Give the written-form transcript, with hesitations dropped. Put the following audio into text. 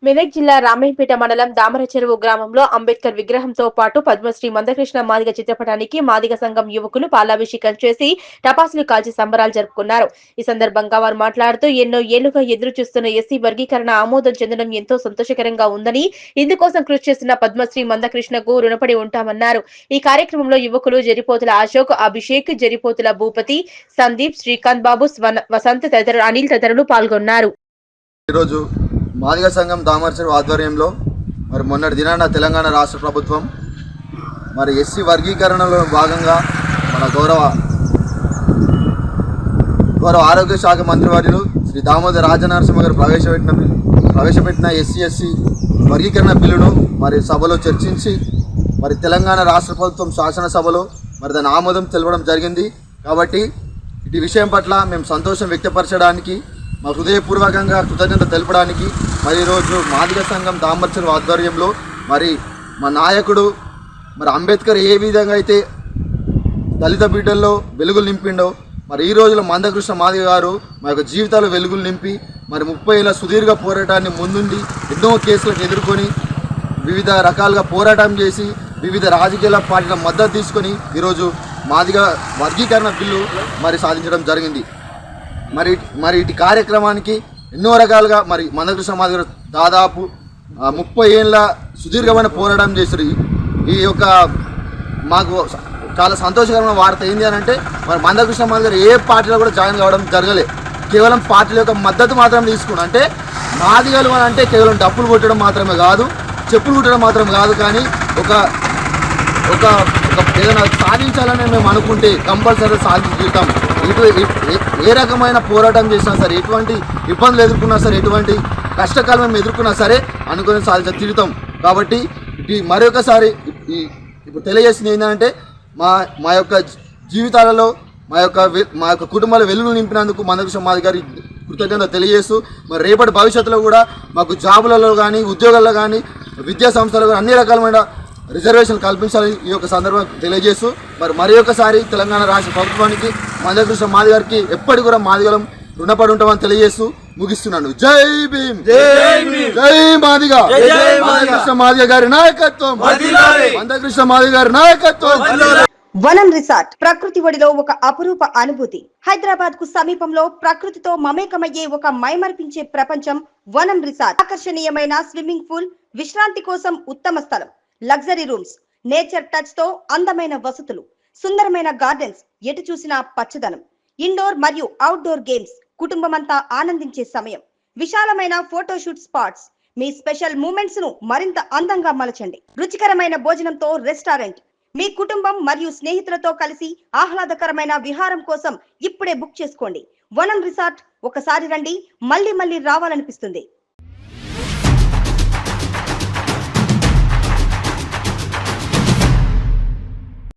మెదక్ జిల్లా రామయ్యపేట మండలం దామరచెరువు గ్రామంలో అంబేద్కర్ విగ్రహంతో పాటు పద్మశ్రీ మందకృష్ణ మాదిగ చిత్రపటానికి మాదిగ సంఘం యువకులు పాలాభిషేకం చేసి టపాసులు కాల్చి సంబరాలు జరుపుకున్నారు. ఈ సందర్భంగా వారు మాట్లాడుతూ ఎన్నో ఏళ్లుగా ఎదురు చూస్తున్న ఎస్సీ వర్గీకరణ ఆమోదం చెందడం ఎంతో సంతోషకరంగా ఉందని, ఇందుకోసం కృషి చేస్తున్న పద్మశ్రీ మందకృష్ణకు రుణపడి ఉంటామన్నారు. ఈ కార్యక్రమంలో యువకులు జరిపోతుల అశోక్, అభిషేక్, జరిపోతుల భూపతి, సందీప్, శ్రీకాంత్ బాబు, వసంత్ తదితరులు అనిల్ తదితరులు పాల్గొన్నారు. మాదిగ సంఘం దామరచెరువు ఆధ్వర్యంలో మరి మొన్నటి దినాన తెలంగాణ రాష్ట్ర ప్రభుత్వం మరి ఎస్సీ వర్గీకరణలో భాగంగా మన గౌరవ ఆరోగ్య శాఖ మంత్రివర్యులు శ్రీ దామోదర రాజనరసింహ గారు ప్రవేశపెట్టిన ఎస్సీ వర్గీకరణ బిల్లును మరి సభలో చర్చించి మరి తెలంగాణ రాష్ట్ర ప్రభుత్వం శాసనసభలో మరి దాని ఆమోదం తెలపడం జరిగింది. కాబట్టి ఇటు విషయం పట్ల మేము సంతోషం వ్యక్తపరచడానికి, మా హృదయపూర్వకంగా కృతజ్ఞత తెలపడానికి మరి ఈరోజు మాదిగ సంఘం దామరచెరువు ఆధ్వర్యంలో మరి మా నాయకుడు మరి అంబేద్కర్ ఏ విధంగా అయితే దళిత బిడ్డల్లో వెలుగులు నింపిండో మరి ఈ రోజులో మందకృష్ణ మాదిగ గారు మా యొక్క జీవితాల్లో వెలుగులు నింపి మరి 30 ఏళ్ల సుదీర్ఘ పోరాటాన్ని ముందుండి ఎన్నో కేసులకు ఎదుర్కొని వివిధ రకాలుగా పోరాటం చేసి వివిధ రాజకీయ పార్టీల మద్దతు తీసుకొని ఈరోజు మాదిగ వర్గీకరణ బిల్లు మరి సాధించడం జరిగింది. మరి ఇటు కార్యక్రమానికి ఎన్నో రకాలుగా మరి మందకృష్ణ మాదిగ దాదాపు 30 ఏళ్ళ సుదీర్ఘమైన పోరాటం చేశారు. ఈ యొక్క మాకు చాలా సంతోషకరమైన వార్త ఏంటి అని అంటే మరి మందకృష్ణ మాదిగ ఏ పార్టీలో కూడా జాయిన్ కావడం జరగలే. కేవలం పార్టీల యొక్క మద్దతు మాత్రం తీసుకున్నాం. అంటే మాదిగలు అని అంటే కేవలం డప్పులు కొట్టడం మాత్రమే కాదు, చెప్పులు కుట్టడం మాత్రం కాదు, కానీ ఒక ఒక ఏదైనా సాధించాలని మేము అనుకుంటే కంపల్సరీ సాధించి తీరుతాం. ఏ రకమైన పోరాటం చేసినా సరే, ఎటువంటి ఇబ్బందులు ఎదుర్కొన్నా సరే, ఎటువంటి కష్టకాలం మేము ఎదుర్కొన్నా సరే అనుకుని సాధించ తీరుతాం. కాబట్టి మరొకసారి ఇప్పుడు తెలియజేసింది ఏంటంటే మా యొక్క జీవితాలలో మా యొక్క కుటుంబాల వెలుగులు నింపినందుకు మందకృష్ణ మాదిగ గారి కృతజ్ఞత తెలియజేస్తూ మరి రేపటి భవిష్యత్తులో కూడా మాకు జాబులలో కానీ, ఉద్యోగాల్లో కానీ, విద్యా సంస్థలలో కానీ అన్ని రకాలమైన రిజర్వేషన్ కల్పించాలని ఈ యొక్క సందర్భంగా తెలియజేస్తూ మరి ఒకసారి తెలంగాణ రాష్ట్ర ప్రభుత్వానికి మందకృష్ణ మాదిగ గారికి ఎప్పటికి కూడా మాదిగలం రుణపడి ఉంటామని తెలియజేస్తూ ముగిస్తున్నాను. జై భీమ్, జై మాదిగ, మందకృష్ణ మాదిగ గారి నాయకత్వం, మందకృష్ణ మాదిగ గారి నాయకత్వం. వనం రిసార్ట్ ప్రకృతి ఒడిలో ఒక అపురూప అనుభూతి. హైదరాబాద్ కు సమీపంలో ప్రకృతితో మమేకమయ్యే ఒక మైమర్పించే ప్రపంచం వనం రిసార్ట్. ఆకర్షణీయమైన స్విమ్మింగ్ పూల్, విశ్రాంతి కోసం ఉత్తమ స్థలం, లగ్జరీ రూమ్స్, నేచర్ టచ్ తో అందమైన వసతులు, సుందరమైన గార్డెన్స్, ఎటు చూసినా పచ్చదనం, ఇండోర్ మరియు అవుట్డోర్ గేమ్స్, కుటుంబమంతా ఆనందించే సమయం, విశాలమైన ఫోటోషూట్ స్పాట్స్. మీ స్పెషల్ మూమెంట్స్ ను మరింత అందంగా మలచండి. రుచికరమైన భోజనంతో రెస్టారెంట్. మీ కుటుంబం మరియు స్నేహితులతో కలిసి ఆహ్లాదకరమైన విహారం కోసం ఇప్పుడే బుక్ చేసుకోండి. వనం రిసార్ట్ ఒకసారి రండి, మళ్ళీ రావాలనిపిస్తుంది.